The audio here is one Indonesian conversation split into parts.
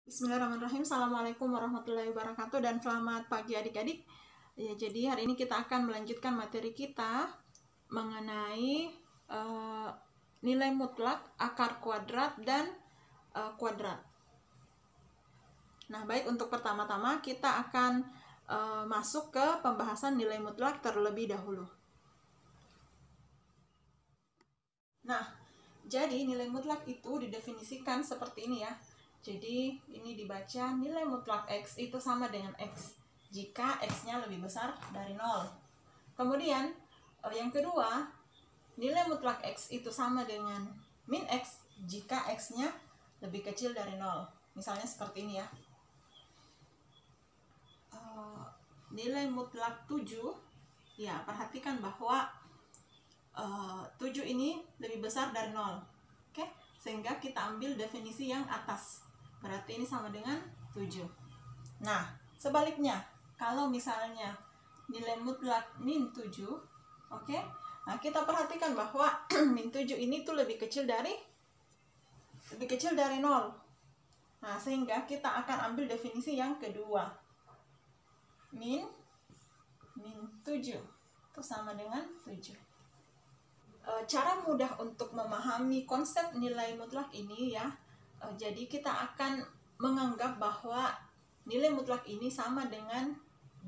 Bismillahirrahmanirrahim. Assalamualaikum warahmatullahi wabarakatuh dan selamat pagi adik-adik. Ya, jadi hari ini kita akan melanjutkan materi kita mengenai nilai mutlak, akar kuadrat dan kuadrat. Nah, baik, untuk pertama-tama kita akan masuk ke pembahasan nilai mutlak terlebih dahulu. Nah, jadi nilai mutlak itu didefinisikan seperti ini ya. Jadi ini dibaca nilai mutlak X itu sama dengan X jika X-nya lebih besar dari 0. Kemudian yang kedua, nilai mutlak X itu sama dengan min X jika X-nya lebih kecil dari 0. Misalnya seperti ini ya. Nilai mutlak 7, ya perhatikan bahwa 7 ini lebih besar dari 0. Oke, sehingga kita ambil definisi yang atas. Berarti ini sama dengan 7. Nah, sebaliknya, kalau misalnya nilai mutlak min 7, oke? Nah, kita perhatikan bahwa min 7 ini tuh lebih kecil dari 0. Nah, sehingga kita akan ambil definisi yang kedua. Min 7 itu sama dengan 7. Cara mudah untuk memahami konsep nilai mutlak ini ya, jadi kita akan menganggap bahwa nilai mutlak ini sama dengan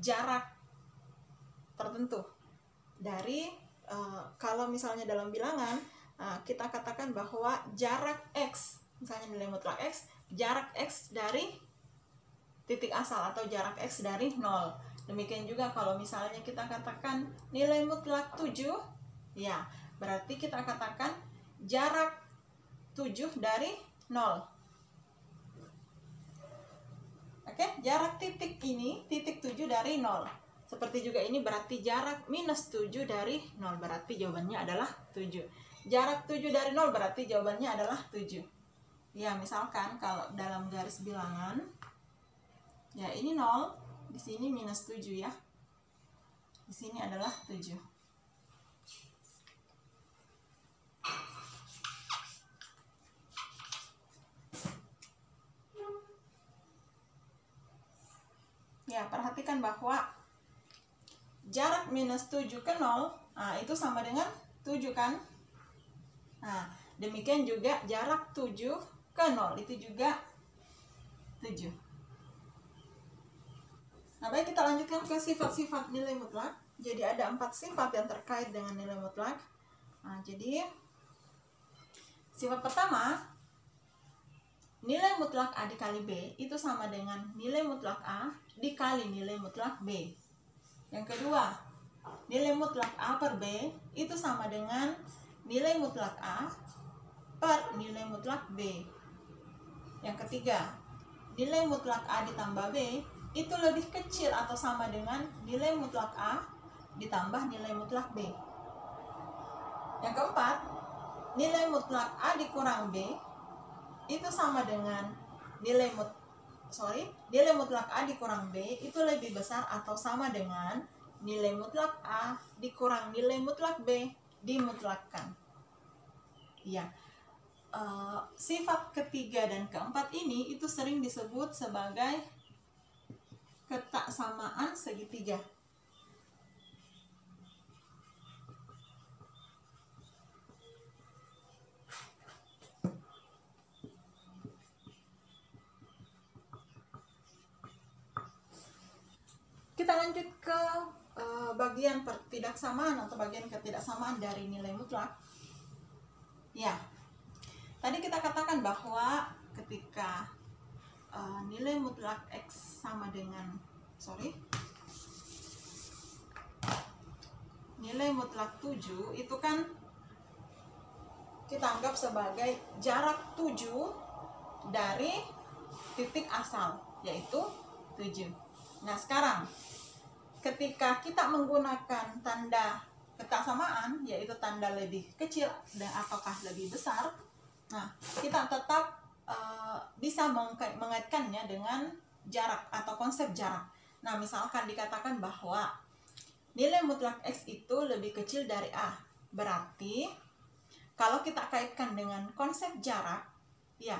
jarak tertentu dari kalau misalnya dalam bilangan kita katakan bahwa jarak X, misalnya nilai mutlak X, jarak X dari titik asal atau jarak X dari 0. Demikian juga kalau misalnya kita katakan nilai mutlak 7, ya berarti kita katakan jarak 7 dari 0. Oke, jarak titik ini, titik 7 dari 0. Seperti juga ini berarti jarak minus 7 dari 0. Berarti jawabannya adalah 7. Jarak 7 dari 0 berarti jawabannya adalah 7. Ya, misalkan kalau dalam garis bilangan, ya ini 0, di sini minus 7 ya. Di sini adalah 7. Ya, perhatikan bahwa jarak minus 7 ke 0, itu sama dengan 7 kan? Nah, demikian juga jarak 7 ke 0, itu juga 7. Nah, baik, kita lanjutkan ke sifat-sifat nilai mutlak. Jadi ada 4 sifat yang terkait dengan nilai mutlak. Nah, jadi sifat pertama, nilai mutlak A dikali B itu sama dengan nilai mutlak A dikali nilai mutlak B. Yang kedua, nilai mutlak A per B itu sama dengan nilai mutlak A per nilai mutlak B. Yang ketiga, nilai mutlak A ditambah B itu lebih kecil atau sama dengan nilai mutlak A ditambah nilai mutlak B. Yang keempat, nilai mutlak A dikurang B itu sama dengan nilai mutlak A dikurang B itu lebih besar atau sama dengan nilai mutlak A dikurang nilai mutlak B dimutlakkan. Ya, sifat ketiga dan keempat ini itu sering disebut sebagai ketaksamaan segitiga. Kita lanjut ke bagian ketidaksamaan atau bagian ketidaksamaan dari nilai mutlak. Ya, tadi kita katakan bahwa ketika nilai mutlak X sama dengan nilai mutlak 7 itu kan kita anggap sebagai jarak 7 dari titik asal, yaitu 7. Nah, sekarang ketika kita menggunakan tanda ketaksamaan, yaitu tanda lebih kecil dan ataukah lebih besar, nah kita tetap bisa mengaitkannya dengan jarak atau konsep jarak. Nah, misalkan dikatakan bahwa nilai mutlak X itu lebih kecil dari A, berarti kalau kita kaitkan dengan konsep jarak, ya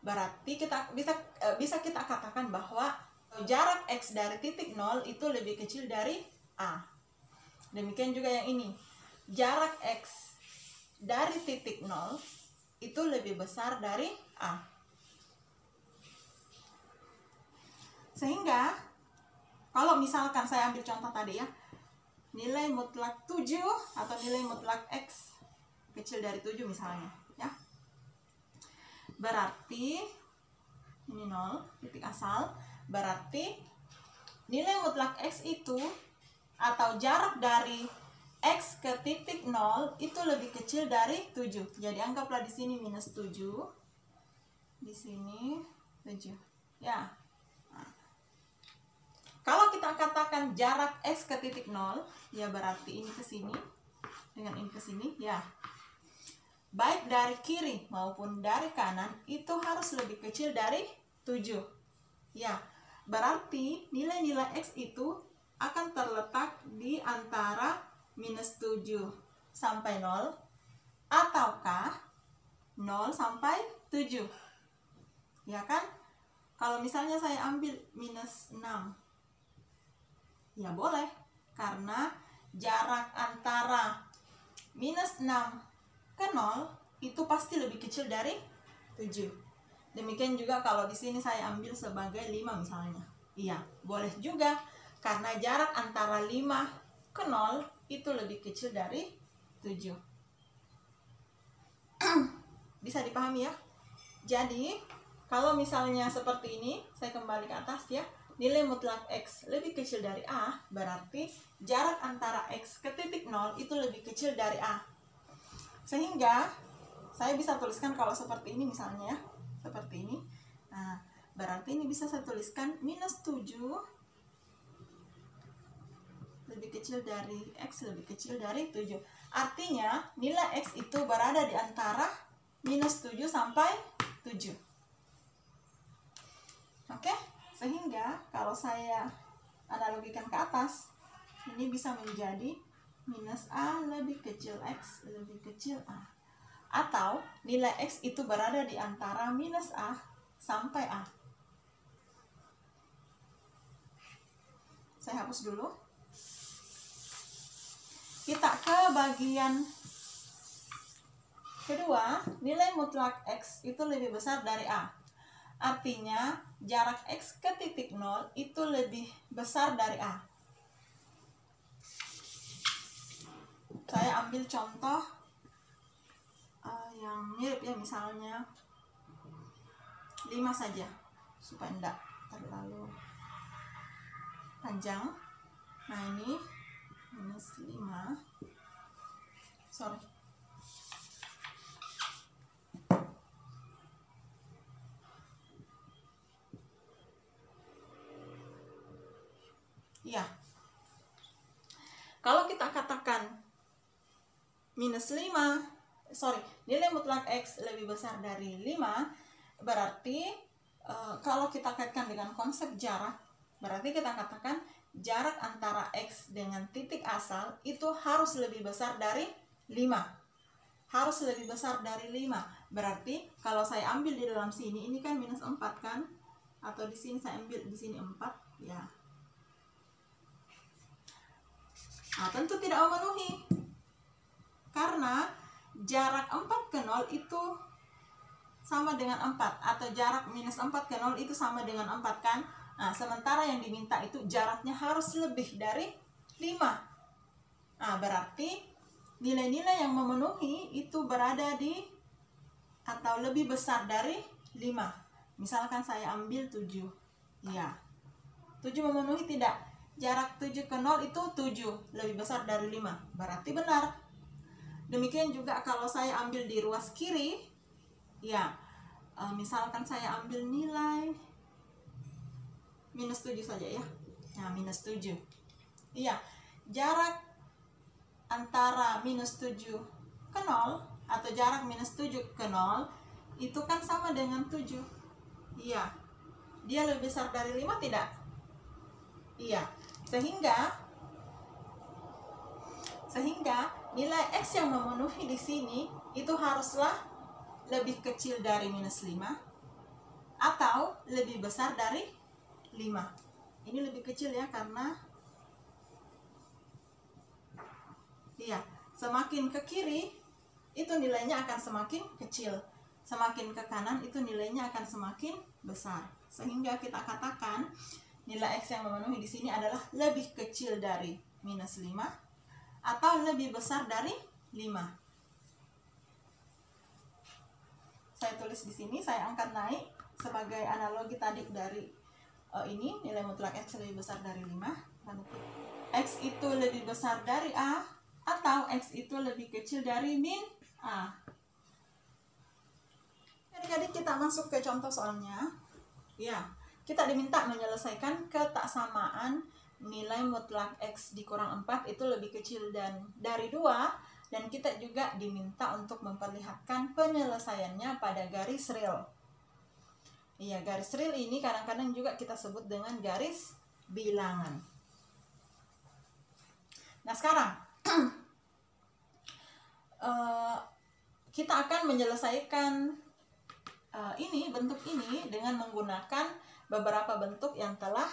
Berarti kita bisa kita katakan bahwa jarak X dari titik 0 itu lebih kecil dari A. Demikian juga yang ini. Jarak X dari titik 0 itu lebih besar dari A. Sehingga kalau misalkan saya ambil contoh tadi ya, nilai mutlak 7 atau nilai mutlak X kecil dari 7 misalnya ya. Berarti ini 0, titik asal. Berarti nilai mutlak X itu atau jarak dari X ke titik 0 itu lebih kecil dari 7. Jadi anggaplah di sini minus 7. Di sini 7. Ya. Nah, kalau kita katakan jarak X ke titik 0, ya berarti ini ke sini dengan ini ke sini, ya. Baik dari kiri maupun dari kanan itu harus lebih kecil dari 7. Ya. Berarti nilai-nilai X itu akan terletak di antara minus 7 sampai 0 ataukah 0 sampai 7. Ya kan? Kalau misalnya saya ambil minus 6, ya boleh, karena jarak antara minus 6 ke 0 itu pasti lebih kecil dari 7. Demikian juga kalau di sini saya ambil sebagai 5 misalnya. Iya, boleh juga, karena jarak antara 5 ke 0 itu lebih kecil dari 7. Bisa dipahami ya? Jadi, kalau misalnya seperti ini, saya kembali ke atas ya. Nilai mutlak X lebih kecil dari A, berarti jarak antara X ke titik 0 itu lebih kecil dari A. Sehingga, saya bisa tuliskan kalau seperti ini misalnya ya. Seperti ini. Nah, berarti ini bisa saya tuliskan minus 7 lebih kecil dari X lebih kecil dari 7. Artinya, nilai X itu berada di antara minus 7 sampai 7. Oke? Sehingga, kalau saya analogikan ke atas, ini bisa menjadi minus A lebih kecil X lebih kecil A. Atau nilai X itu berada di antara minus A sampai A. Saya hapus dulu. Kita ke bagian kedua, nilai mutlak X itu lebih besar dari A. Artinya, jarak X ke titik 0 itu lebih besar dari A. Saya ambil contoh yang mirip ya, misalnya 5 saja, supaya tidak terlalu panjang. Nah, ini minus 5. Sorry. Ya. Kalau kita katakan minus 5, nilai mutlak X lebih besar dari 5, berarti kalau kita kaitkan dengan konsep jarak, berarti kita katakan jarak antara X dengan titik asal itu harus lebih besar dari 5. Harus lebih besar dari 5. Berarti kalau saya ambil di dalam sini, ini kan minus 4 kan? Atau di sini saya ambil di sini 4, ya. Nah, tentu tidak memenuhi. Karena jarak 4 ke 0 itu sama dengan 4, atau jarak minus 4 ke 0 itu sama dengan 4 kan? Nah, sementara yang diminta itu jaraknya harus lebih dari 5. Nah, berarti nilai-nilai yang memenuhi itu berada di atau lebih besar dari 5. Misalkan saya ambil 7. Ya. 7 memenuhi tidak? Jarak 7 ke 0 itu 7, lebih besar dari 5. Berarti benar. Demikian juga kalau saya ambil di ruas kiri, ya, misalkan saya ambil nilai minus 7 saja ya. Nah, minus 7. Iya, jarak antara minus 7 ke 0 atau jarak minus 7 ke 0 itu kan sama dengan 7. Iya. Dia lebih besar dari 5 tidak? Iya. Sehingga nilai X yang memenuhi di sini itu haruslah lebih kecil dari minus 5 atau lebih besar dari 5. Ini lebih kecil ya, karena iya, semakin ke kiri itu nilainya akan semakin kecil, semakin ke kanan itu nilainya akan semakin besar. Sehingga kita katakan nilai X yang memenuhi di sini adalah lebih kecil dari minus 5 atau lebih besar dari 5. Saya tulis di sini, saya angkat naik sebagai analogi tadi dari ini nilai mutlak X lebih besar dari 5. X itu lebih besar dari A atau X itu lebih kecil dari min A. Adik-adik, kita masuk ke contoh soalnya. Ya, kita diminta menyelesaikan ketaksamaan nilai mutlak X dikurang 4 itu lebih kecil dari 2, dan kita juga diminta untuk memperlihatkan penyelesaiannya pada garis real. Iya, garis real ini kadang-kadang juga kita sebut dengan garis bilangan. Nah, sekarang kita akan menyelesaikan bentuk ini dengan menggunakan beberapa bentuk yang telah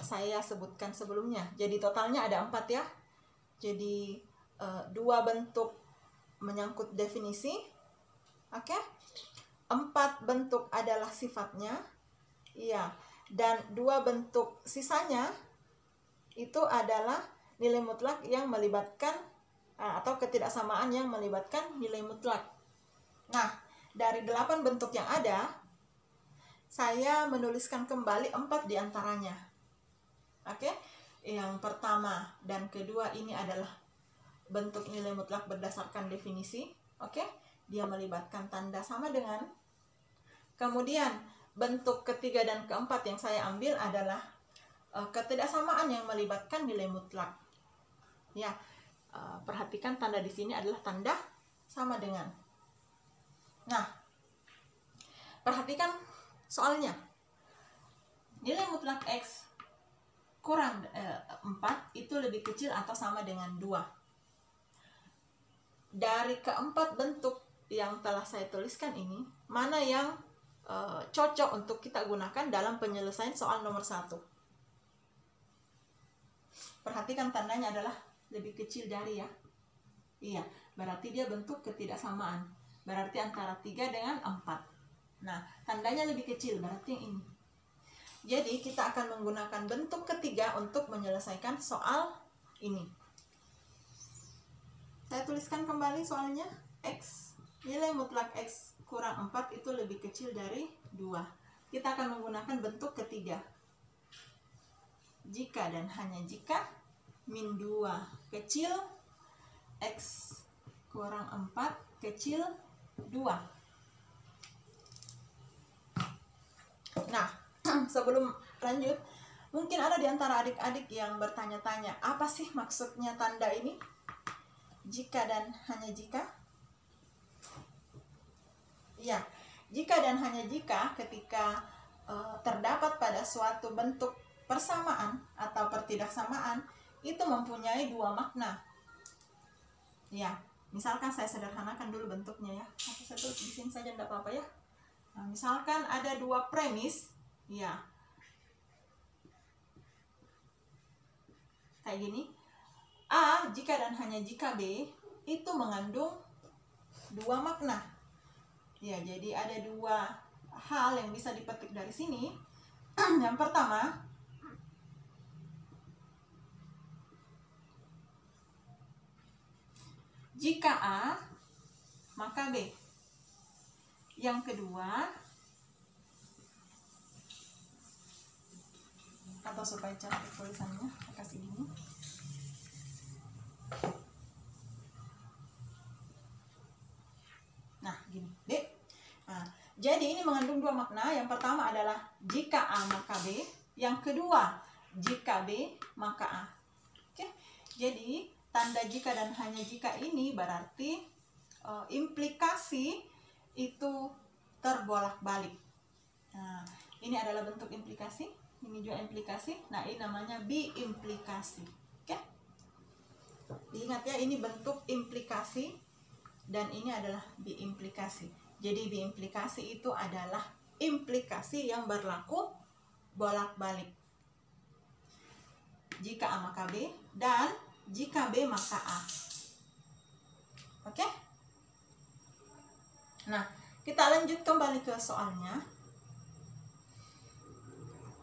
saya sebutkan sebelumnya. Jadi totalnya ada 4 ya. Jadi 2 bentuk menyangkut definisi, oke? 4 bentuk adalah sifatnya, iya. Dan 2 bentuk sisanya itu adalah nilai mutlak yang melibatkan atau ketidaksamaan yang melibatkan nilai mutlak. Nah, dari 8 bentuk yang ada, saya menuliskan kembali 4 diantaranya. Oke? Yang pertama dan kedua ini adalah bentuk nilai mutlak berdasarkan definisi. Oke? Dia melibatkan tanda sama dengan. Kemudian bentuk ketiga dan keempat yang saya ambil adalah ketidaksamaan yang melibatkan nilai mutlak. Ya, perhatikan tanda di sini adalah tanda sama dengan. Nah, perhatikan soalnya. Nilai mutlak X kurang 4 itu lebih kecil atau sama dengan 2. Dari keempat bentuk yang telah saya tuliskan ini, mana yang cocok untuk kita gunakan dalam penyelesaian soal nomor 1? Perhatikan tandanya adalah lebih kecil dari ya. Iya, berarti dia bentuk ketidaksamaan. Berarti antara 3 dengan 4. Nah, tandanya lebih kecil, berarti yang ini. Jadi, kita akan menggunakan bentuk ketiga untuk menyelesaikan soal ini. Saya tuliskan kembali soalnya. X, nilai mutlak X kurang 4 itu lebih kecil dari 2. Kita akan menggunakan bentuk ketiga. Jika dan hanya jika min 2 kecil, X kurang 4 kecil 2. Nah, sebelum lanjut, mungkin ada di antara adik-adik yang bertanya-tanya, apa sih maksudnya tanda ini? Jika dan hanya jika? Ya, jika dan hanya jika ketika terdapat pada suatu bentuk persamaan atau pertidaksamaan, itu mempunyai 2 makna. Ya, misalkan saya sederhanakan dulu bentuknya ya. Saya tulis di sini saja tidak apa-apa ya. Nah, misalkan ada 2 premis, ya, kayak gini. A, jika dan hanya jika B, itu mengandung 2 makna. Ya, jadi ada 2 hal yang bisa dipetik dari sini. Yang pertama, jika A, maka B. Yang kedua, atau supaya cantik tulisannya, saya kasih gini. Nah, gini, B. Nah, jadi ini mengandung 2 makna. Yang pertama adalah jika A maka B. Yang kedua, jika B maka A. Oke. Jadi, tanda jika dan hanya jika ini berarti implikasi itu terbolak-balik. Nah, ini adalah bentuk implikasi. Ini juga implikasi. Nah, ini namanya biimplikasi. Oke. Diingat ya, ini bentuk implikasi dan ini adalah biimplikasi. Jadi biimplikasi itu adalah implikasi yang berlaku bolak-balik. Jika A maka B, dan jika B maka A. Oke? Nah, kita lanjut kembali ke soalnya.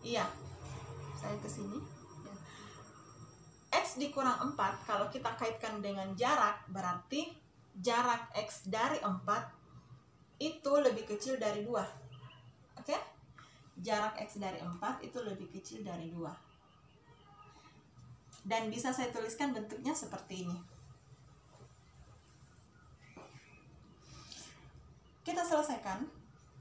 Iya, saya ke sini. X dikurang 4, kalau kita kaitkan dengan jarak, berarti jarak X dari 4 itu lebih kecil dari 2. Oke? Jarak X dari 4 itu lebih kecil dari 2. Dan bisa saya tuliskan bentuknya seperti ini. Kita selesaikan.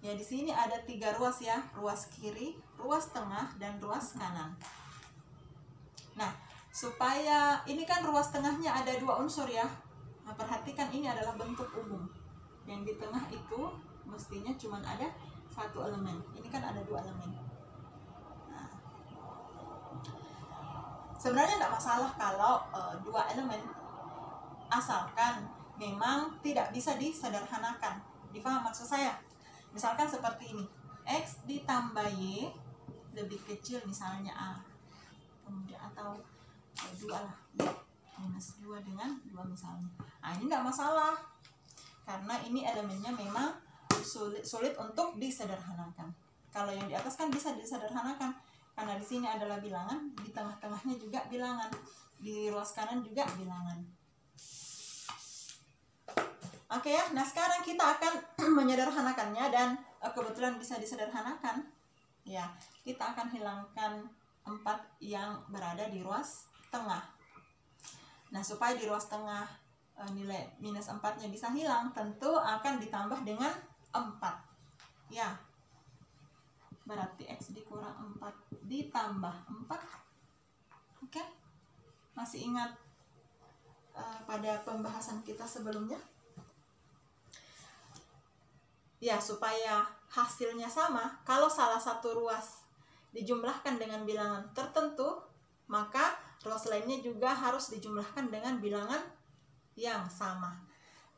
Ya, di sini ada 3 ruas ya, ruas kiri, ruas tengah, dan ruas kanan. Nah, supaya ini kan ruas tengahnya ada 2 unsur ya. Nah, perhatikan ini adalah bentuk umum. Yang di tengah itu mestinya cuma ada 1 elemen. Ini kan ada 2 elemen. Nah, sebenarnya tidak masalah kalau 2 elemen, asalkan memang tidak bisa disederhanakan. Difaham maksud saya? Misalkan seperti ini, X ditambah Y lebih kecil misalnya A, kemudian atau 2 lah, minus 2 dengan 2 misalnya. Nah, ini tidak masalah, karena ini elemennya memang sulit untuk disederhanakan. Kalau yang di atas kan bisa disederhanakan, karena di sini adalah bilangan, di tengah-tengahnya juga bilangan, di ruas kanan juga bilangan. Oke ya, nah sekarang kita akan menyederhanakannya, dan kebetulan bisa disederhanakan. Ya, kita akan hilangkan 4 yang berada di ruas tengah. Nah, supaya di ruas tengah nilai minus 4-nya bisa hilang, tentu akan ditambah dengan 4. Ya, berarti X dikurang 4 ditambah 4. Oke, masih ingat pada pembahasan kita sebelumnya? Ya, supaya hasilnya sama, kalau salah satu ruas dijumlahkan dengan bilangan tertentu, maka ruas lainnya juga harus dijumlahkan dengan bilangan yang sama.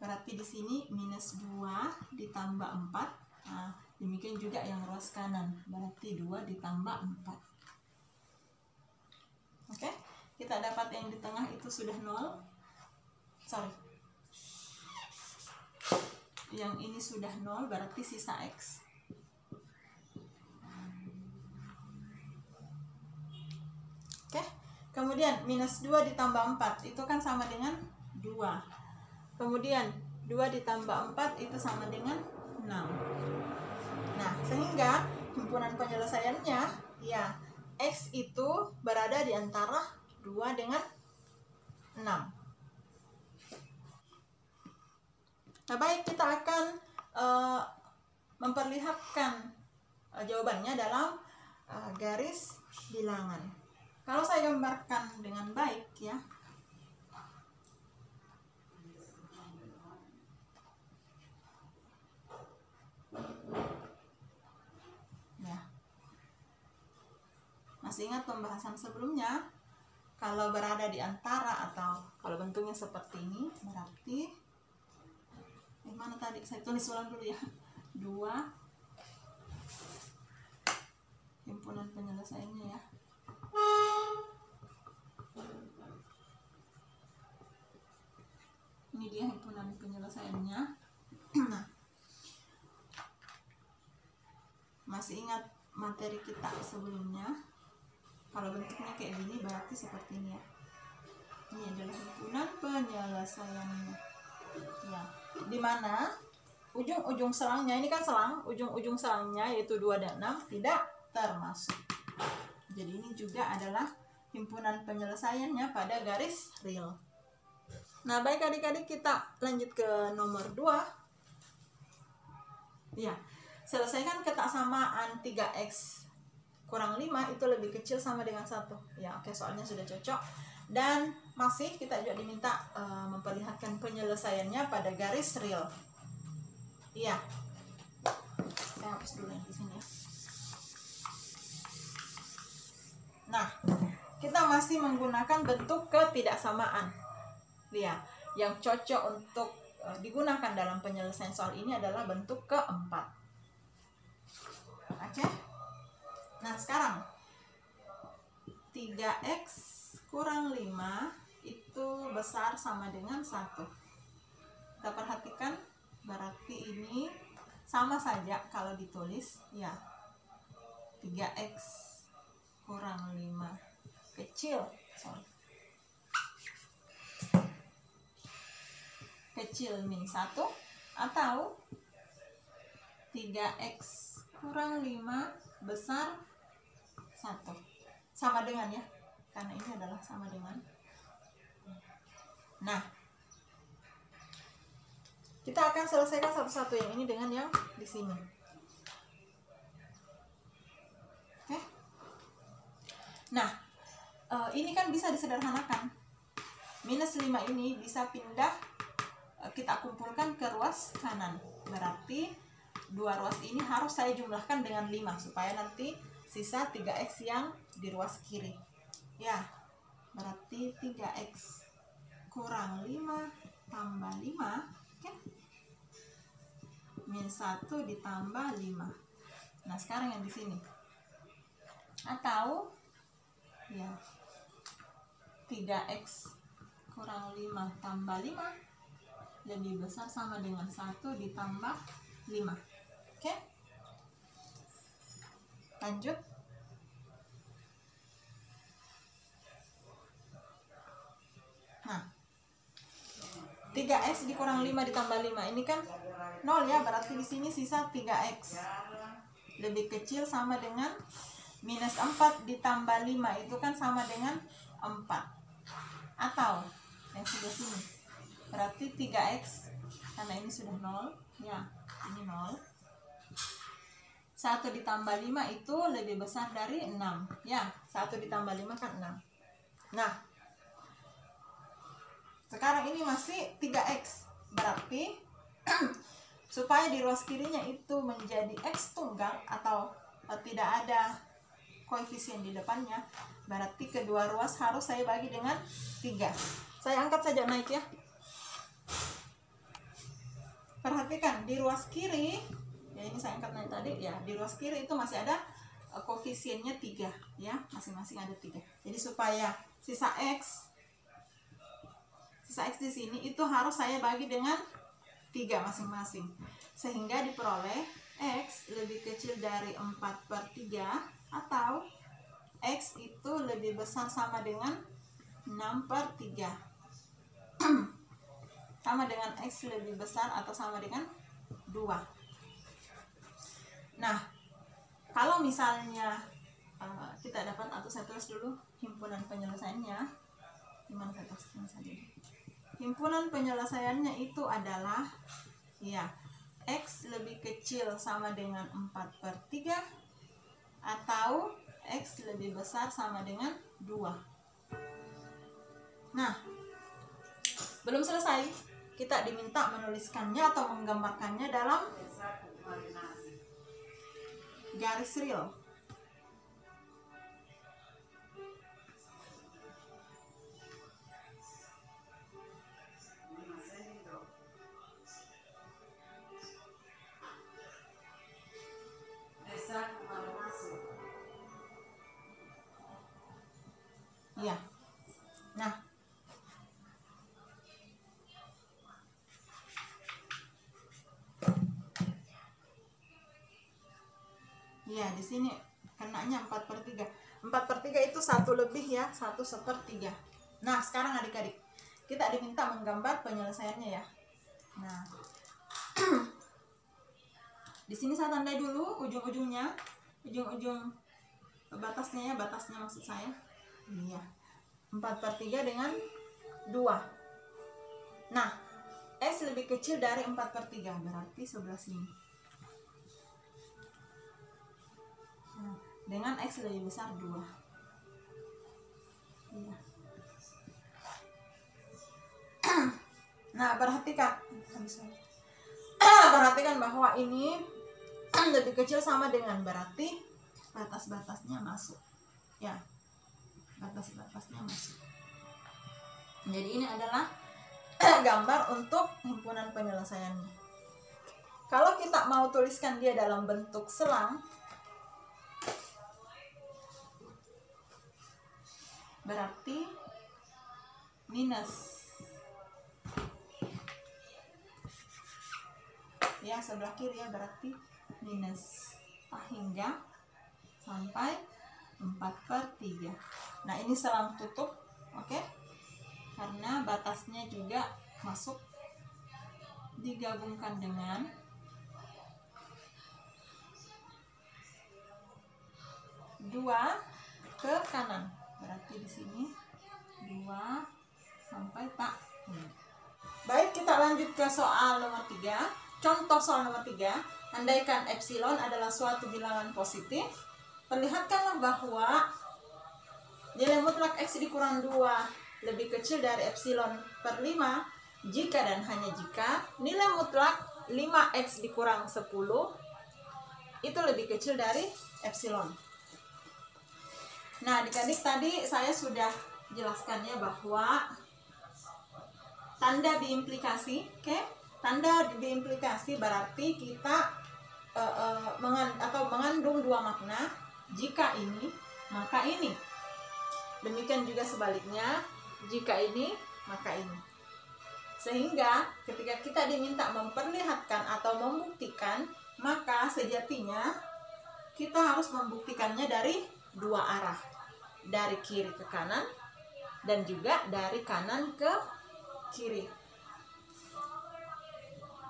Berarti di sini minus 2 ditambah 4. Nah, demikian juga yang ruas kanan, berarti 2 ditambah 4. Oke, kita dapat yang di tengah itu sudah 0. Yang ini sudah 0, berarti sisa X. Oke, kemudian minus 2 ditambah 4 itu kan sama dengan 2. Kemudian 2 ditambah 4 itu sama dengan 6. Nah, sehingga himpunan penyelesaiannya, ya, X itu berada di antara 2 dengan 6. Nah, baik, kita akan memperlihatkan jawabannya dalam garis bilangan. Kalau saya gambarkan dengan baik ya, masih ingat pembahasan sebelumnya? Kalau berada di antara atau kalau bentuknya seperti ini, berarti mana tadi? Saya tulis ulang dulu ya. 2 himpunan penyelesaiannya ya. Ini dia himpunan penyelesaiannya. Nah, masih ingat materi kita sebelumnya? Kalau bentuknya kayak gini berarti seperti ini ya. Ini adalah himpunan penyelesaiannya. Ya, di mana ujung-ujung selangnya, ini kan selang, ujung-ujung selangnya yaitu 2 dan 6 tidak termasuk. Jadi ini juga adalah himpunan penyelesaiannya pada garis real. Nah, baik adik-adik, kita lanjut ke nomor 2. Ya, selesaikan ketaksamaan 3x kurang 5 itu lebih kecil sama dengan 1. Ya, oke, soalnya sudah cocok. Dan masih kita juga diminta memperlihatkan penyelesaiannya pada garis real. Iya. Saya hapus dulu yang di sini ya. Nah, kita masih menggunakan bentuk ketidaksamaan. Lihat, yang cocok untuk digunakan dalam penyelesaian soal ini adalah bentuk keempat. Oke. Nah, sekarang 3x kurang 5 itu besar sama dengan 1. Kita perhatikan, berarti ini sama saja kalau ditulis ya. 3x kurang 5 kecil, kecil min 1, atau 3x kurang 5 besar 1. Sama dengan ya, karena ini adalah sama dengan. Nah, kita akan selesaikan satu-satu yang ini dengan yang di sini. Oke. Nah, ini kan bisa disederhanakan. Minus 5 ini bisa pindah, kita kumpulkan ke ruas kanan. Berarti dua ruas ini harus saya jumlahkan dengan 5 supaya nanti sisa 3x yang di ruas kiri. Ya, berarti 3x kurang 5 tambah 5, oke? Min 1 ditambah 5. Nah, sekarang yang di sini. Atau ya 3x kurang 5 tambah 5 lebih besar sama dengan 1 ditambah 5. Oke? Lanjut. Nah, 3x dikurang 5 ditambah 5 ini kan 0 ya, berarti di sini sisa 3x lebih kecil sama dengan minus 4 ditambah 5 itu kan sama dengan 4. Atau yang sebelah sini, berarti 3x karena ini sudah 0 ya, ini 0. 1 ditambah 5 itu lebih besar dari 6 ya, 1 ditambah 5 kan 6. Nah, sekarang ini masih 3x, berarti supaya di ruas kirinya itu menjadi x tunggal atau tidak ada koefisien di depannya, berarti kedua ruas harus saya bagi dengan 3. Saya angkat saja naik ya. Perhatikan di ruas kiri, ya ini saya angkat naik tadi ya, di ruas kiri itu masih ada koefisiennya 3 ya, masing-masing ada 3. Jadi supaya sisa x di sini itu harus saya bagi dengan 3 masing-masing, sehingga diperoleh x lebih kecil dari 4/3 atau x itu lebih besar sama dengan 6/3. Sama dengan x lebih besar atau sama dengan 2. Nah, kalau misalnya kita dapat, atau saya tulis dulu himpunan penyelesaiannya. Gimana saya tulis saja? Himpunan penyelesaiannya itu adalah ya, x lebih kecil sama dengan 4/3 atau x lebih besar sama dengan 2. Nah, belum selesai, kita diminta menuliskannya atau menggambarkannya dalam garis real. Ya. Nah, ya di sini kenanya 4/3. 4/3 itu 1 lebih ya, 1/3. Nah, sekarang adik-adik, kita diminta menggambar penyelesaiannya ya. Nah, di sini saya tandai dulu ujung-ujungnya, ujung-ujung batasnya ya, batasnya maksud saya. Iya. 4/3 dengan 2. Nah, x lebih kecil dari 4/3, berarti sebelah sini. Nah, dengan x lebih besar 2. Iya. Nah, perhatikan bahwa ini lebih kecil sama dengan, berarti batas-batasnya masuk ya, batas-batasnya masuk. Jadi ini adalah gambar untuk himpunan penyelesaiannya. Kalau kita mau tuliskan dia dalam bentuk selang, berarti minus. Ya, sebelah kiri ya, berarti minus. Hingga sampai 4/3. Nah, ini selang tutup, oke? Karena batasnya juga masuk, digabungkan dengan 2 ke kanan. Berarti di sini 2 sampai tak. Baik, kita lanjut ke soal nomor 3. Contoh soal nomor 3. Andaikan epsilon adalah suatu bilangan positif, perlihatkanlah bahwa nilai mutlak X dikurang 2 lebih kecil dari epsilon per 5 jika dan hanya jika nilai mutlak 5X dikurang 10 itu lebih kecil dari epsilon. Nah, adik-adik, tadi saya sudah jelaskannya bahwa tanda diimplikasi, oke? Tanda diimplikasi berarti kita mengandung dua makna. Jika ini, maka ini. Demikian juga sebaliknya, jika ini, maka ini. Sehingga ketika kita diminta memperlihatkan atau membuktikan, maka sejatinya kita harus membuktikannya dari dua arah. Dari kiri ke kanan dan juga dari kanan ke kiri.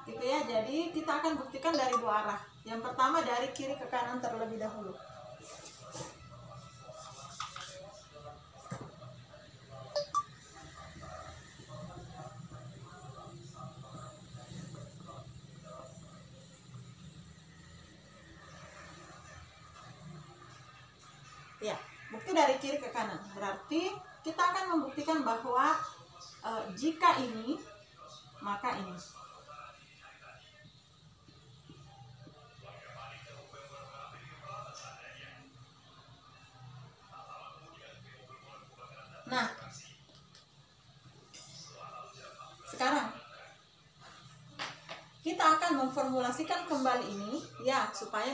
Gitu ya, jadi kita akan buktikan dari dua arah. Yang pertama dari kiri ke kanan terlebih dahulu. Ya, bukti dari kiri ke kanan. Berarti kita akan membuktikan bahwa jika ini, maka ini. Nah, sekarang kita akan memformulasikan kembali ini ya supaya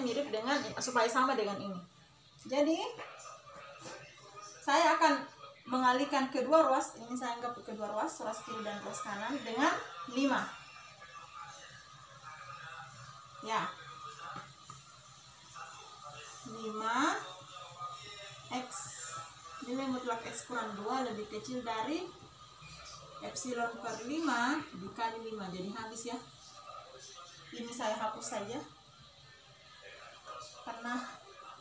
sama dengan ini. Jadi saya akan mengalihkan kedua ruas, ini saya anggap kedua ruas kiri dan ruas kanan dengan 5. Ya. 5X nilai mutlak X kurang 2 lebih kecil dari epsilon per 5 dikali 5. Jadi habis ya. Ini saya hapus saja karena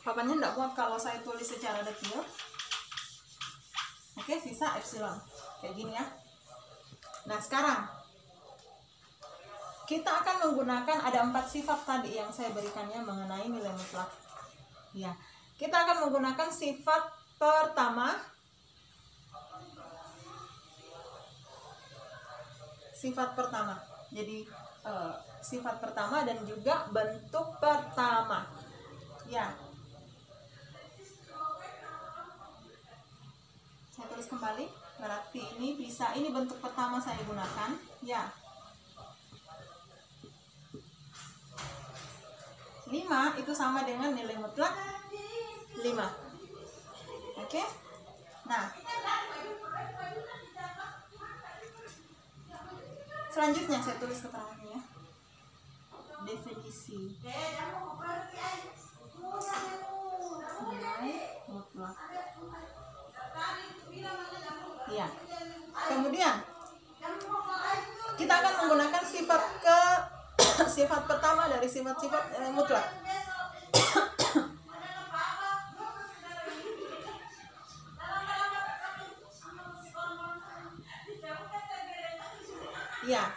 papannya tidak muat kalau saya tulis secara detail. Oke, sisa epsilon kayak gini ya. Nah, sekarang kita akan menggunakan ada 4 sifat tadi yang saya berikannya mengenai nilai mutlak. Ya, kita akan menggunakan sifat pertama, jadi sifat pertama dan juga bentuk pertama. Ya, saya tulis kembali. Berarti ini bisa, ini bentuk pertama saya gunakan. Ya, 5 itu sama dengan nilai mutlak 5. Oke. Nah, selanjutnya saya tulis keterangannya. Definisi nilai mutlak. Ya. Kemudian kita akan menggunakan sifat pertama dari sifat-sifat mutlak. Ya,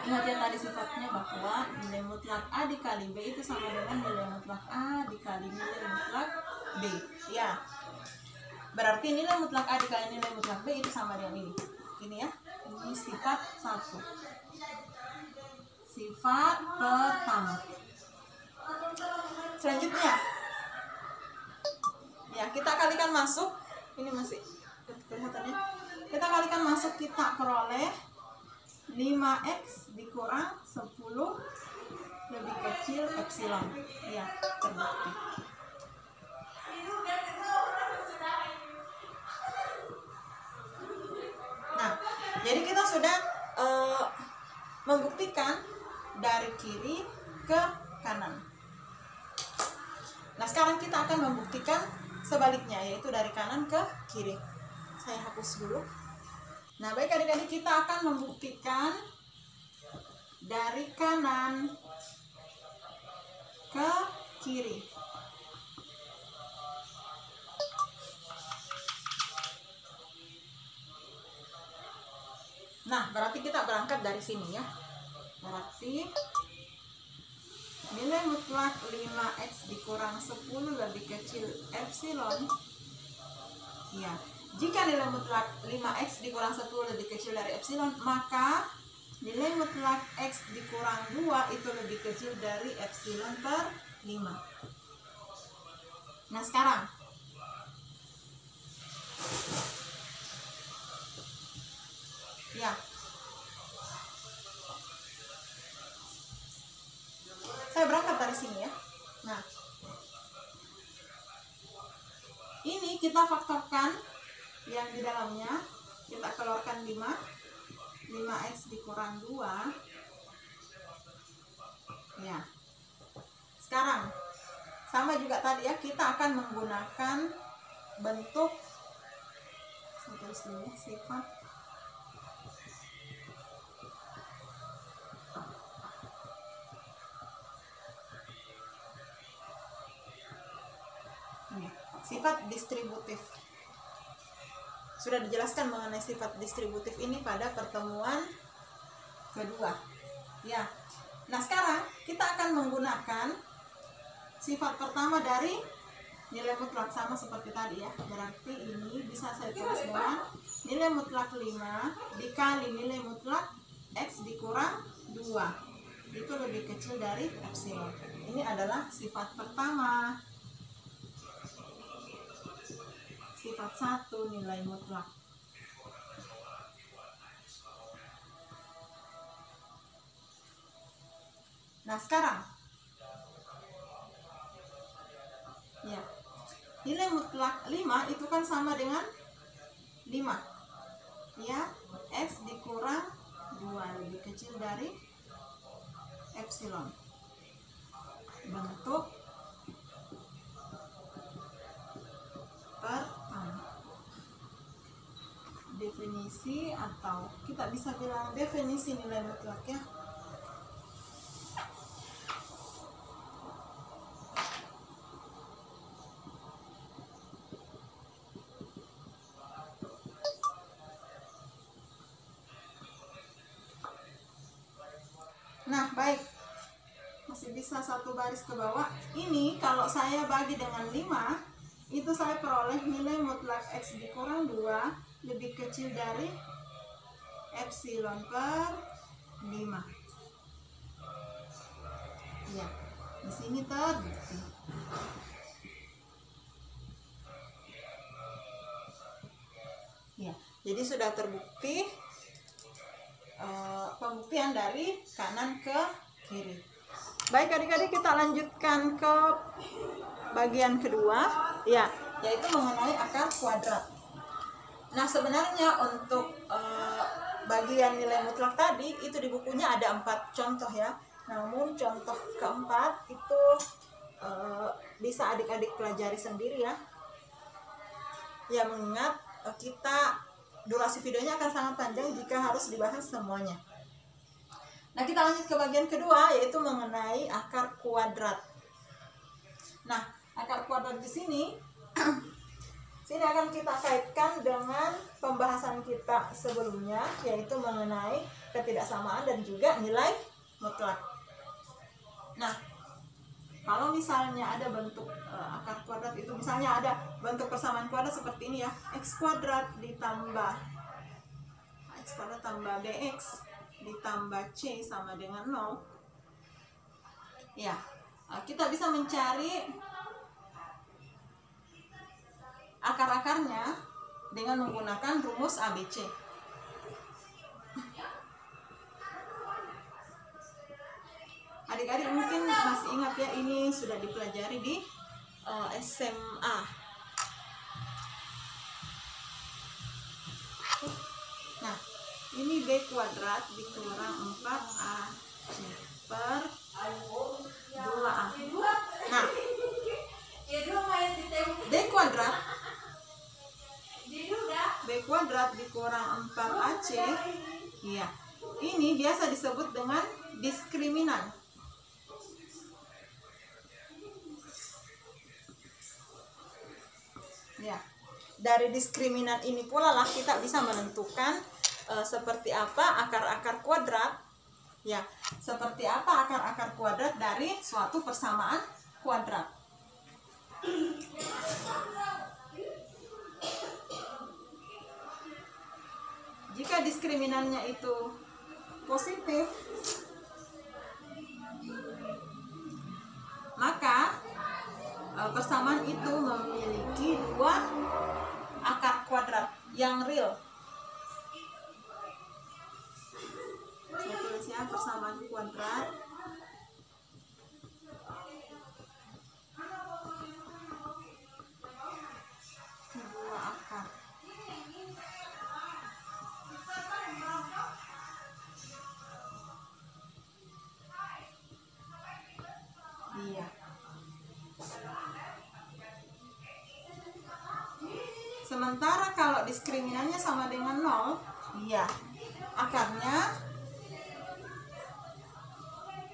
ingat ya tadi sifatnya bahwa nilai mutlak A dikali B itu sama dengan nilai mutlak A dikali nilai mutlak B. Ya, berarti nilai mutlak A dikali nilai mutlak B itu sama dengan ini. Ini ya, ini sifat 1. Sifat pertama. Selanjutnya, ya kita kalikan masuk. Ini masih kelihatannya. Kita kalikan masuk, kita peroleh 5X dikurang 10 lebih kecil epsilon. Ya, terbukti. sudah membuktikan dari kiri ke kanan. Nah, sekarang kita akan membuktikan sebaliknya, yaitu dari kanan ke kiri. Saya hapus dulu. Nah, baik adik-adik, kita akan membuktikan dari kanan ke kiri. Nah, berarti kita berangkat dari sini ya. Berarti nilai mutlak 5x dikurang 10 lebih kecil epsilon. Ya, jika nilai mutlak 5x dikurang 10 lebih kecil dari epsilon, maka nilai mutlak x dikurang 2 itu lebih kecil dari epsilon per 5. Nah, sekarang ya, saya berangkat dari sini ya. Nah, ini kita faktorkan yang di dalamnya, kita keluarkan 5x dikurang 2. Ya, sekarang sama juga tadi ya, kita akan menggunakan bentuk, saya tulis dulu, sifat sifat distributif. Sudah dijelaskan mengenai sifat distributif ini pada pertemuan kedua. Ya. Nah, sekarang kita akan menggunakan sifat pertama dari nilai mutlak, sama seperti tadi ya. Berarti ini bisa saya tulis dengan nilai mutlak 5 dikali nilai mutlak x dikurang 2. Itu lebih kecil dari epsilon. Ini adalah sifat pertama. Sifat 1 nilai mutlak. Nah, sekarang ya, nilai mutlak 5 itu kan sama dengan 5 ya, x dikurang 2 lebih kecil dari epsilon. Bentuk pertama. Definisi, atau kita bisa bilang definisi nilai mutlak ya. Nah, baik. Masih bisa satu baris ke bawah. Ini kalau saya bagi dengan 5, itu saya peroleh nilai mutlak x dikurang 2 lebih kecil dari epsilon per 5. Ya, di sini terbukti. Ya, jadi sudah terbukti pembuktian dari kanan ke kiri. Baik adik-adik, kita lanjutkan ke bagian kedua ya, yaitu mengenai akar kuadrat. Nah, sebenarnya untuk bagian nilai mutlak tadi itu di bukunya ada 4 contoh ya. Namun contoh keempat itu bisa adik-adik pelajari sendiri ya. Ya, mengingat kita durasi videonya akan sangat panjang jika harus dibahas semuanya. Nah, kita lanjut ke bagian kedua, yaitu mengenai akar kuadrat. Nah, akar kuadrat di sini akan kita kaitkan dengan pembahasan kita sebelumnya, yaitu mengenai ketidaksamaan dan juga nilai mutlak. Nah, kalau misalnya ada bentuk akar kuadrat itu, misalnya ada bentuk persamaan kuadrat seperti ini ya, x kuadrat ditambah x kuadrat tambah bx ditambah c sama dengan 0. Ya, kita bisa mencari akar-akarnya dengan menggunakan rumus ABC. Adik-adik mungkin masih ingat ya, ini sudah dipelajari di SMA. Nah, Ini B kuadrat dikurang 4AC per 2A. Nah, B kuadrat dikurang 4AC, iya, ini biasa disebut dengan diskriminan. Ya, dari diskriminan ini pula lah kita bisa menentukan seperti apa akar-akar kuadrat. Ya, seperti apa akar-akar kuadrat dari suatu persamaan kuadrat. Jika diskriminannya itu positif, maka persamaan itu memiliki dua akar kuadrat yang real. Saya tulis ya, persamaan kuadrat dua akar. Iya. Sementara kalau diskriminannya sama dengan 0, iya,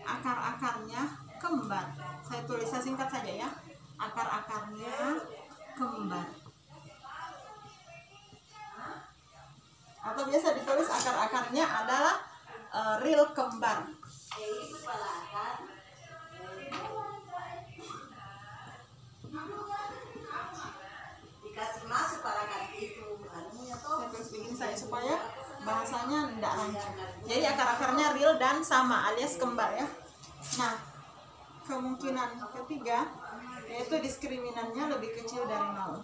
akar-akarnya kembar. Saya singkat saja ya, akar-akarnya kembar. Atau biasa ditulis akar-akarnya adalah real kembar. Dikasih masuk pada itu anunya tuh. Saya tulis begini saya supaya bahasanya tidak rancu. Jadi akar-akarnya real dan sama alias kembar ya. Nah, kemungkinan ketiga yaitu diskriminannya lebih kecil dari 0.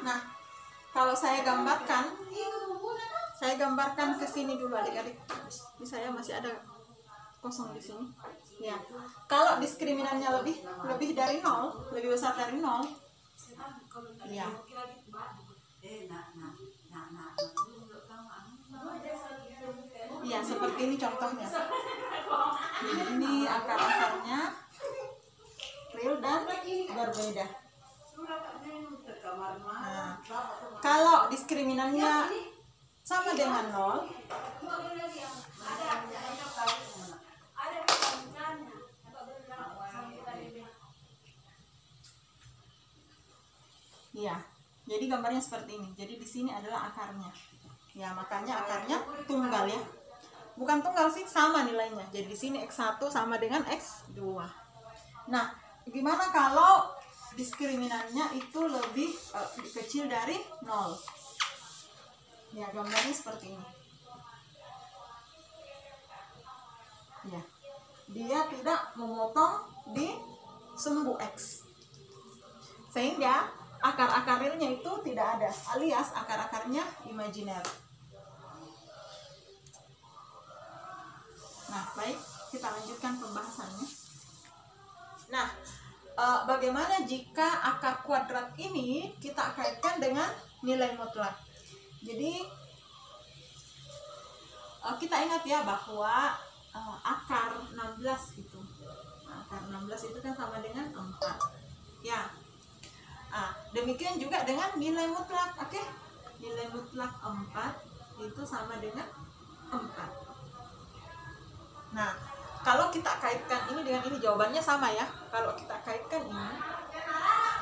Nah, kalau saya gambarkan ke sini dulu adik-adik. Ini saya masih ada kosong di sini. Ya. Kalau diskriminannya lebih dari 0, lebih besar dari 0. Ya. Ya, seperti ini contohnya. Jadi ini akar-akarnya real dan berbeda. Nah, kalau diskriminannya sama dengan 0, ya, jadi gambarnya seperti ini. Jadi di sini adalah akarnya. Ya, makanya akarnya tunggal ya. Bukan tunggal sih, sama nilainya. Jadi di sini X1 sama dengan X2. Nah, gimana kalau diskriminannya itu lebih kecil dari 0? Ya, gambarnya seperti ini. Ya, dia tidak memotong di sumbu X, sehingga akar-akar realnya itu tidak ada, alias akar-akarnya imajiner. Nah, baik, kita lanjutkan pembahasannya. Nah, bagaimana jika akar kuadrat ini kita kaitkan dengan nilai mutlak? Jadi kita ingat ya bahwa akar 16 itu, akar 16 itu kan sama dengan 4 ya. Demikian juga dengan nilai mutlak. Oke, nilai mutlak 4 itu sama dengan 4. Nah, kalau kita kaitkan ini dengan ini, jawabannya sama ya. Kalau kita kaitkan ini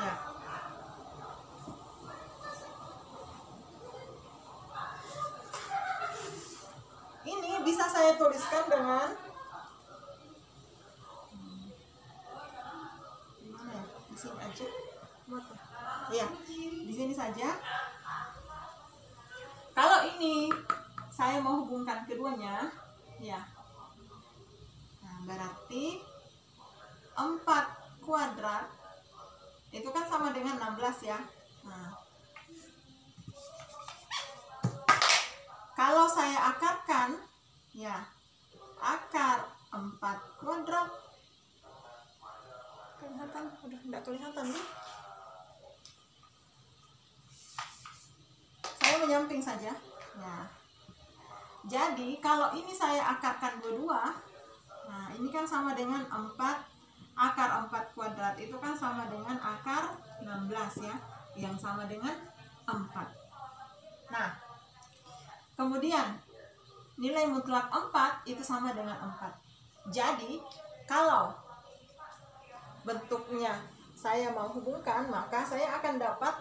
ya, ini bisa saya tuliskan dengan gimana ya? Di sini aja. Ya, di sini saja. Kalau ini saya mau hubungkan keduanya, ya. Nah, berarti 4 kuadrat itu kan sama dengan 16 ya. Nah, kalau saya akarkan, ya, akar 4 kuadrat. Kelihatan? Udah enggak kelihatan nih. Saya menyamping saja. Ya. Jadi kalau ini saya akarkan dua-dua, nah ini kan sama dengan 4, akar 4 kuadrat itu kan sama dengan akar 16 ya, yang sama dengan 4. Nah, kemudian nilai mutlak 4 itu sama dengan 4. Jadi kalau bentuknya saya mau hubungkan, maka saya akan dapat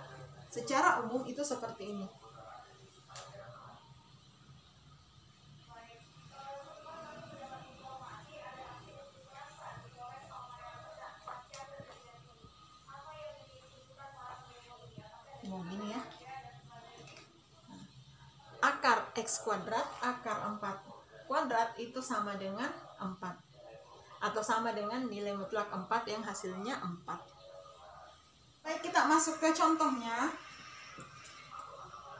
secara umum itu seperti ini. Gini ya. Akar X kuadrat, akar 4 kuadrat itu sama dengan 4. Atau sama dengan nilai mutlak 4 yang hasilnya 4. Baik, kita masuk ke contohnya.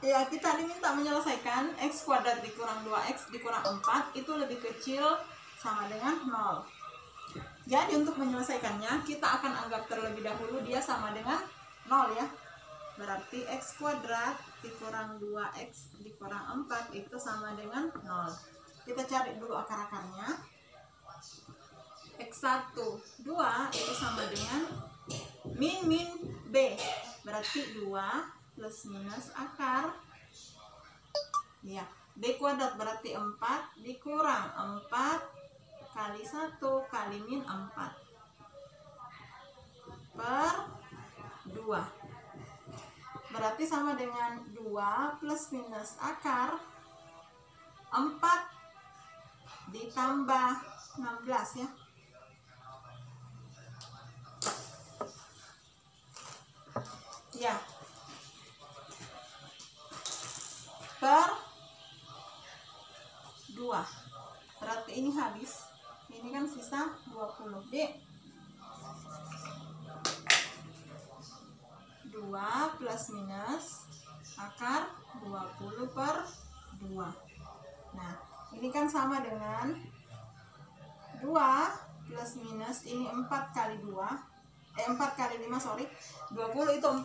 Ya, kita diminta menyelesaikan X kuadrat dikurang 2X dikurang 4 itu lebih kecil sama dengan 0. Jadi untuk menyelesaikannya, kita akan anggap terlebih dahulu dia sama dengan 0 ya. Berarti X kuadrat dikurang 2X dikurang 4 itu sama dengan 0. Kita cari dulu akar-akarnya. X1, 2 itu sama dengan min B. Berarti 2 plus minus akar. Ya, B kuadrat berarti 4 dikurang 4 kali 1 kali min 4 per 2. Berarti sama dengan 2 plus minus akar 4 ditambah 16 ya. Ya. Per 2. Berarti ini habis. Ini kan sisa 20. D. 2 plus minus akar 20 per 2. Nah, ini kan sama dengan 2 plus minus ini 4 kali 2. 4 kali 5, sorry. 20 itu 4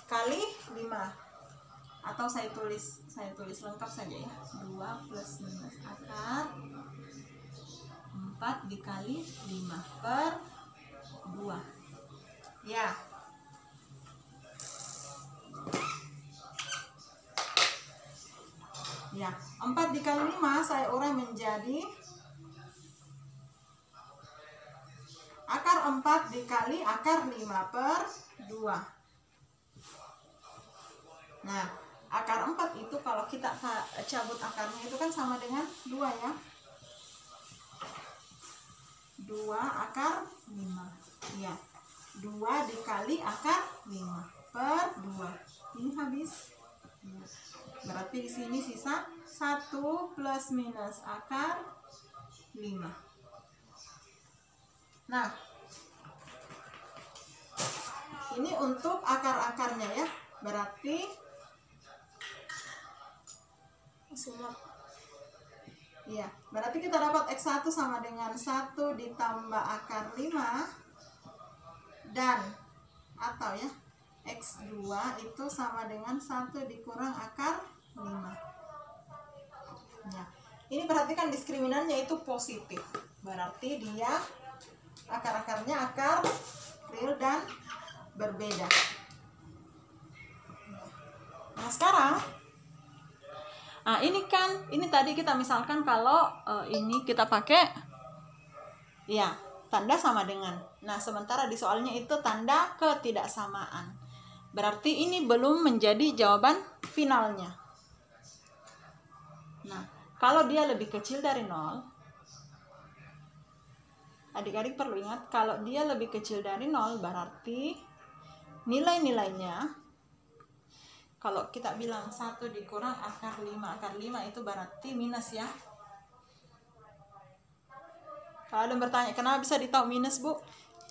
kali 5. Atau saya tulis lengkap saja ya. 2 plus minus akar 4 dikali 5 per 2. Ya. Ya, 4 dikali 5 saya urai menjadi akar 4 dikali akar 5 per 2. Nah, akar 4 itu kalau kita cabut akarnya itu kan sama dengan 2 ya. 2 akar 5. Ya, 2 dikali akar 5 per 2. Ini habis. Ya. Berarti di sini sisa 1 plus minus akar 5. Nah, ini untuk akar-akarnya ya. Berarti ya, berarti kita dapat X1 sama dengan 1 ditambah akar 5 dan atau ya X2 itu sama dengan 1 dikurang akar 5. Ya. Ini perhatikan diskriminannya itu positif. Berarti dia akar-akarnya akar real dan berbeda. Nah, sekarang ini tadi kita misalkan kalau ini kita pakai ya tanda sama dengan. Nah, sementara di soalnya itu tanda ketidaksamaan. Berarti ini belum menjadi jawaban finalnya. Nah, kalau dia lebih kecil dari 0, adik-adik perlu ingat, kalau dia lebih kecil dari 0 berarti nilai-nilainya, kalau kita bilang 1 dikurang akar 5 itu berarti minus ya. Kalau ada yang bertanya, kenapa bisa ditahu minus, Bu?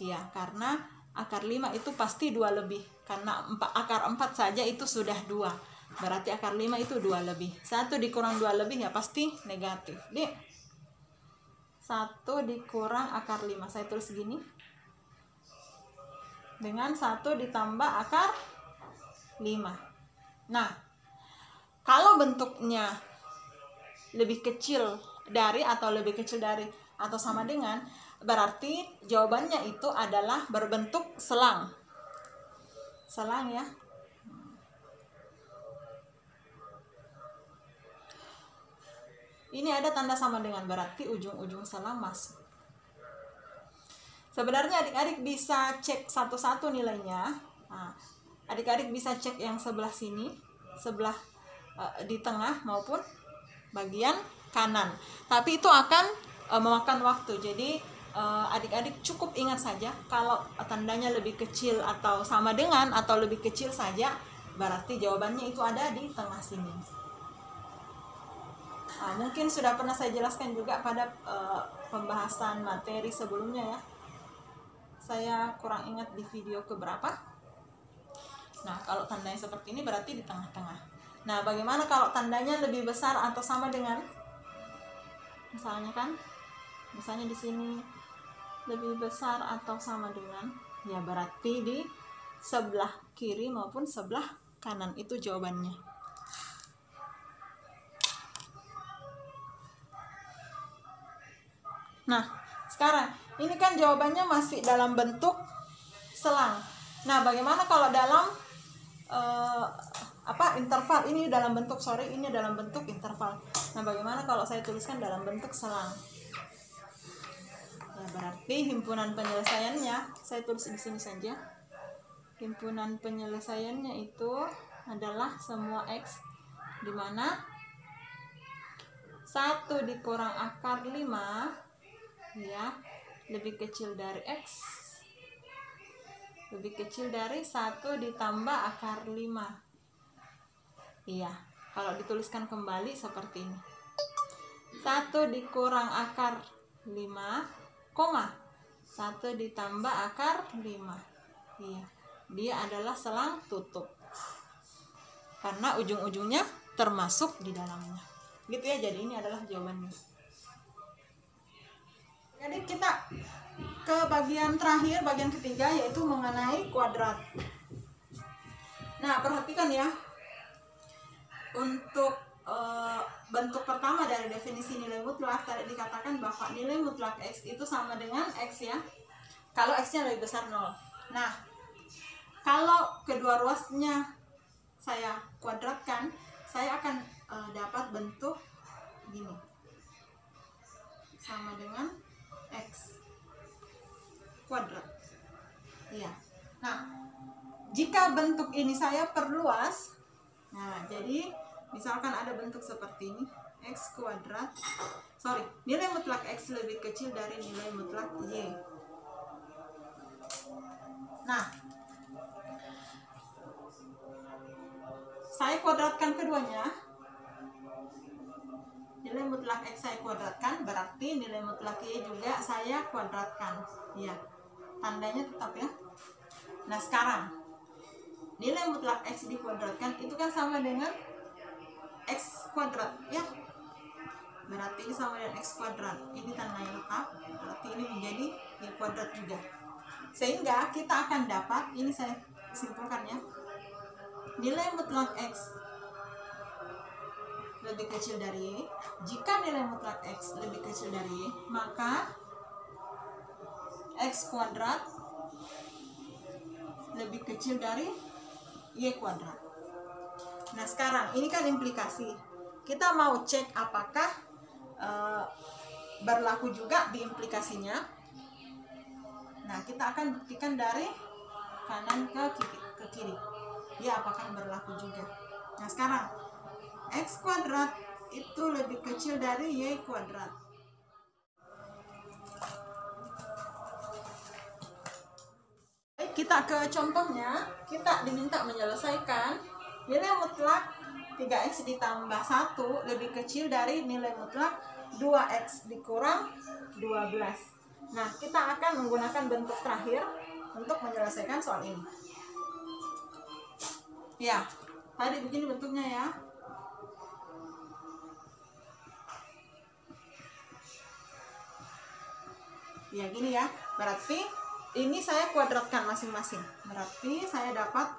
Ya, karena akar 5 itu pasti 2 lebih. Karena akar 4 saja itu sudah 2. Berarti akar 5 itu 2 lebih. 1 dikurang 2 lebih ya pasti negatif. Dik. 1 dikurang akar 5. Saya tulis gini. Dengan 1 ditambah akar 5. Nah, kalau bentuknya lebih kecil dari atau lebih kecil dari atau sama dengan, berarti jawabannya itu adalah berbentuk selang. Selang ya. Ini ada tanda sama dengan, berarti ujung-ujung selang masuk. Sebenarnya adik-adik bisa cek satu-satu nilainya. Nah, adik-adik bisa cek yang sebelah sini, sebelah di tengah maupun bagian kanan. Tapi itu akan memakan waktu. Jadi adik-adik cukup ingat saja kalau tandanya lebih kecil atau sama dengan atau lebih kecil saja, berarti jawabannya itu ada di tengah sini. Nah, mungkin sudah pernah saya jelaskan juga pada pembahasan materi sebelumnya ya. Saya kurang ingat di video keberapa. Nah, kalau tandanya seperti ini berarti di tengah-tengah. Nah, bagaimana kalau tandanya lebih besar atau sama dengan? Misalnya di sini lebih besar atau sama dengan, ya berarti di sebelah kiri maupun sebelah kanan, itu jawabannya. Nah, sekarang ini kan jawabannya masih dalam bentuk selang. Nah, bagaimana kalau dalam interval? Ini dalam bentuk ini dalam bentuk interval. Nah, bagaimana kalau saya tuliskan dalam bentuk selang? Ya, berarti himpunan penyelesaiannya saya tulis di sini saja. Himpunan penyelesaiannya itu adalah semua x di mana 1 dikurang akar 5 ya lebih kecil dari x, lebih kecil dari 1 ditambah akar 5. Iya, kalau dituliskan kembali seperti ini. 1 dikurang akar 5, 1 ditambah akar 5. Iya, dia adalah selang tutup. Karena ujung-ujungnya termasuk di dalamnya. Gitu ya, jadi ini adalah jawabannya. Jadi kita ke bagian terakhir, bagian ketiga, yaitu mengenai kuadrat. Nah, perhatikan ya. Untuk bentuk pertama dari definisi nilai mutlak, tadi dikatakan bahwa nilai mutlak x itu sama dengan x ya, kalau x-nya lebih besar 0. Nah, kalau kedua ruasnya saya kuadratkan, saya akan dapat bentuk gini, sama dengan x kuadrat. Iya. Nah, jika bentuk ini saya perluas, nah jadi misalkan ada bentuk seperti ini, x kuadrat, nilai mutlak x lebih kecil dari nilai mutlak y. Nah, saya kuadratkan keduanya. Nilai mutlak x saya kuadratkan, berarti nilai mutlak y juga saya kuadratkan. Ya, tandanya tetap ya. Nah, sekarang nilai mutlak x dikuadratkan itu kan sama dengan x kuadrat ya. Berarti ini sama dengan x kuadrat. Ini tandanya tetap, berarti ini menjadi y kuadrat juga. Sehingga kita akan dapat, ini saya simpulkan ya, nilai mutlak x lebih kecil dari y. Jika nilai mutlak x lebih kecil dari y, maka x kuadrat lebih kecil dari y kuadrat. Nah, sekarang ini kan implikasi. Kita mau cek apakah berlaku juga di implikasinya. Nah, kita akan buktikan dari kanan ke kiri. Ya, apakah berlaku juga. Nah, sekarang x kuadrat itu lebih kecil dari y kuadrat. Baik, kita ke contohnya. Kita diminta menyelesaikan nilai mutlak 3x ditambah 1 lebih kecil dari nilai mutlak 2x dikurang 12. Nah, kita akan menggunakan bentuk terakhir untuk menyelesaikan soal ini. Ya, tadi begini bentuknya ya. Ya gini ya, berarti ini saya kuadratkan masing-masing. Berarti saya dapat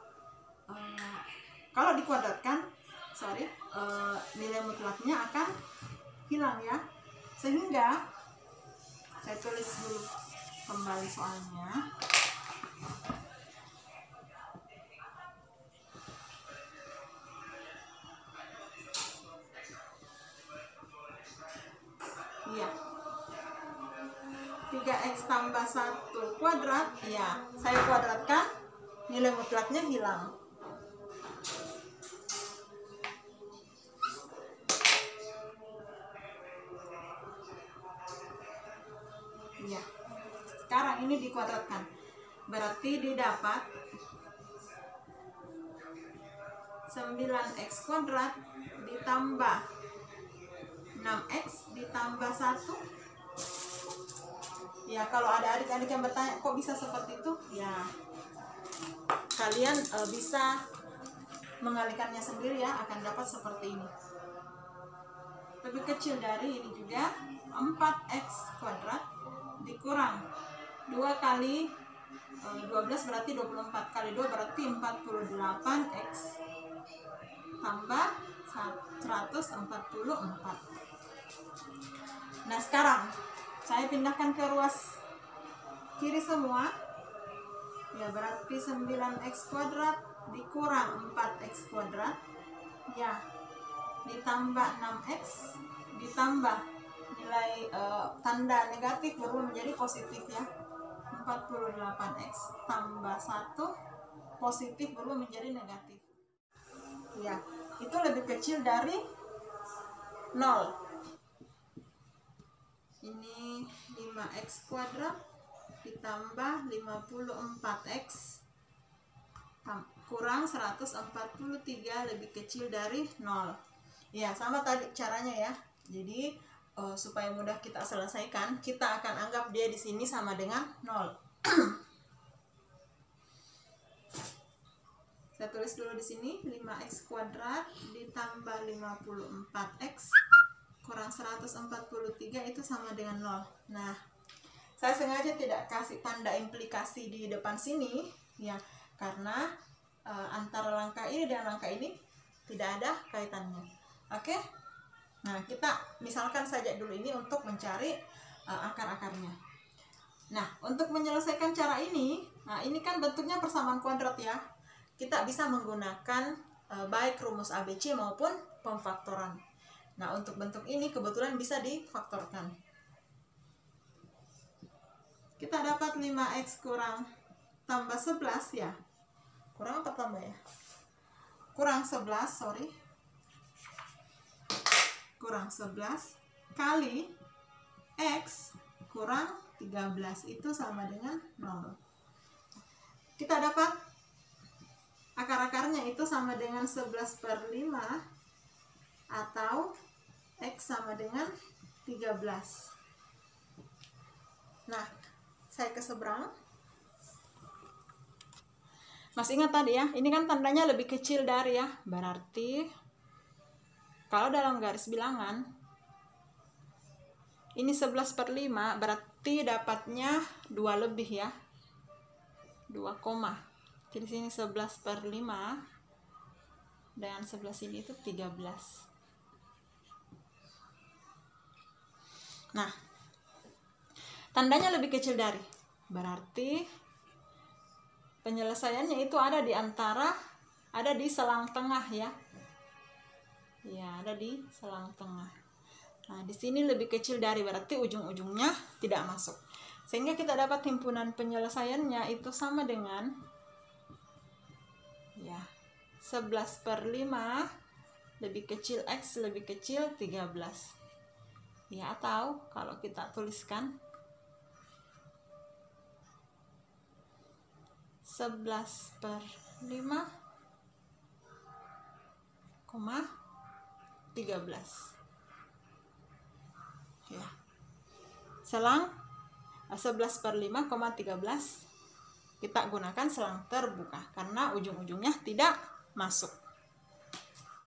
kalau dikuadratkan, nilai mutlaknya akan hilang ya. Sehingga saya tulis dulu kembali soalnya. Iya. 3x tambah 1 kuadrat, ya saya kuadratkan, nilai mutlaknya hilang. Ya, sekarang ini dikuadratkan, berarti didapat 9x kuadrat ditambah 6x ditambah 1. Ya, kalau ada adik-adik yang bertanya kok bisa seperti itu, ya kalian bisa mengalihkannya sendiri ya, akan dapat seperti ini. Lebih kecil dari ini juga, 4x kuadrat dikurang 2 kali 12 berarti 24, kali 2 berarti 48x tambah 144. Nah, sekarang saya pindahkan ke ruas kiri semua. Ya, berarti 9x kuadrat dikurang 4x kuadrat. Ya, ditambah 6x ditambah nilai tanda negatif berubah menjadi positif ya. 48x tambah 1 positif berubah menjadi negatif. Ya, itu lebih kecil dari 0. Ini 5x kuadrat ditambah 54x kurang 143 lebih kecil dari 0. Ya, sama tadi caranya ya. Jadi supaya mudah kita selesaikan, kita akan anggap dia di sini sama dengan 0. Saya tulis dulu di sini 5x kuadrat ditambah 54x kurang 143 itu sama dengan 0. Nah, saya sengaja tidak kasih tanda implikasi di depan sini ya, karena antara langkah ini dan langkah ini tidak ada kaitannya. Oke? Nah, kita misalkan saja dulu ini untuk mencari akar-akarnya. Nah, untuk menyelesaikan cara ini, nah ini kan bentuknya persamaan kuadrat ya. Kita bisa menggunakan baik rumus ABC maupun pemfaktoran. Nah, untuk bentuk ini kebetulan bisa difaktorkan. Kita dapat 5x kurang tambah 11 ya. Kurang apa tambah ya? Kurang 11, sorry. Kurang 11 kali x kurang 13 itu sama dengan 0. Kita dapat akar-akarnya itu sama dengan 11/5 atau x sama dengan 13. Nah, saya ke seberang. Masih ingat tadi ya, ini kan tandanya lebih kecil dari ya. Berarti kalau dalam garis bilangan ini 11/5 berarti dapatnya 2 lebih ya. 2 koma. Jadi sini 11/5 dan 11 ini itu 13. Nah, tandanya lebih kecil dari, berarti penyelesaiannya itu ada di selang tengah ya. Ya, ada di selang tengah. Nah, di sini lebih kecil dari, berarti ujung-ujungnya tidak masuk. Sehingga kita dapat himpunan penyelesaiannya itu sama dengan ya 11/5 lebih kecil x lebih kecil 13. Ya, atau kalau kita tuliskan 11/5, 13. Ya. Selang 11/5, 13 kita gunakan selang terbuka karena ujung-ujungnya tidak masuk.